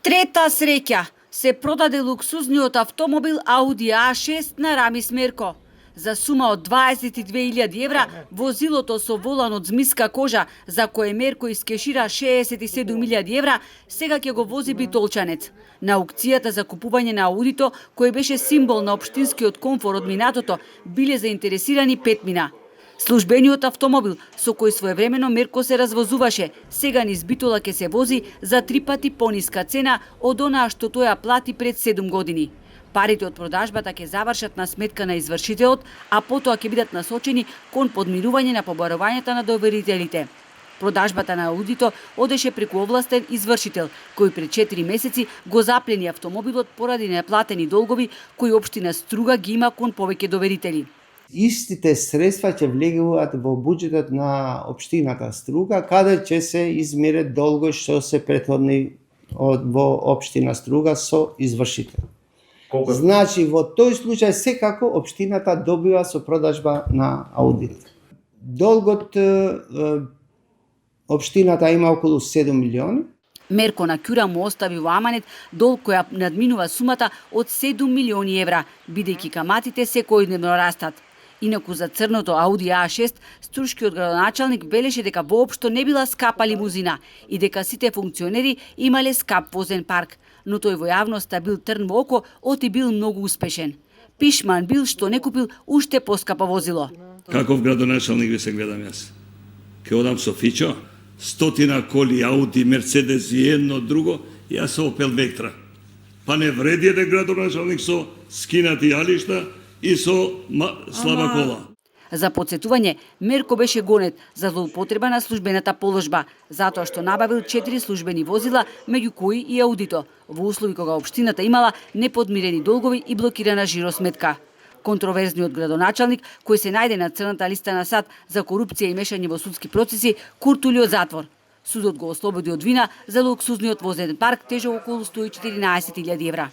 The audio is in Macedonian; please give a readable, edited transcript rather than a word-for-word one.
Трета среќа се продаде луксузниот автомобил Ауди А6 на Рамис Мерко. За сума од 22.000 евра, возилото со волан од змиска кожа, за кое Мерко искешира 67.000 евра, сега ќе го вози битолчанец. На аукцијата за купување на Аудито, кој беше символ на општинскиот комфор од минатото, биле заинтересирани 5 мина. Службениот автомобил со кој своевремено Мерко се развозуваше, сега низ Битола ќе се вози за 3 пати пониска цена од онаа што тој ја плати пред 7 години. Парите од продажбата ќе завршат на сметка на извршителот, а потоа ќе бидат насочени кон подмирување на побарувањата на доверителите. Продажбата на Аудито одеше преку овластен извршител, кој пред 4 месеци го заплени автомобилот поради неплатени долгови кои општина Струга ги има кон повеќе доверители. Истите средства ќе влегуваат во буџетот на општината Струга, каде ќе се измират долго што се претходни во општина Струга со извршител. Значи, во тој случај секако општината добива со продажба на Аудит. Долгот општината има околу 7 милиони. Мерко на Кјура му остави во аманет долг која надминува сумата од 7 милиони евра, бидејќи каматите секојдневно растат. Инаку за црното Ауди А6, струшкиот градоначалник велеше дека воопшто не била скапа лимузина и дека сите функционери имале скап возен парк, но тој во јавноста бил трн во око, оти бил многу успешен. Пишман бил што не купил уште поскапо возило. Каков градоначалник ви се гледам јас? Ке одам со Фичо, 100 коли, Ауди, Мерцедес и едно друго, јас со Опел Вектра. Па не вреди еден градоначалник со скинати јалишта и со слаба кола. За подсетување, Мерко беше гонет за злоупотреба на службената положба, затоа што набавил 4 службени возила, меѓу кои и Аудито, во услови кога општината имала неподмирени долгови и блокирана жиросметка. Контроверзниот градоначалник, кој се најде на црната листа на САД за корупција и мешање во судски процеси, куртули од затвор. Судот го ослободи од вина за луксузниот возен парк тежок околу 114.000 евра.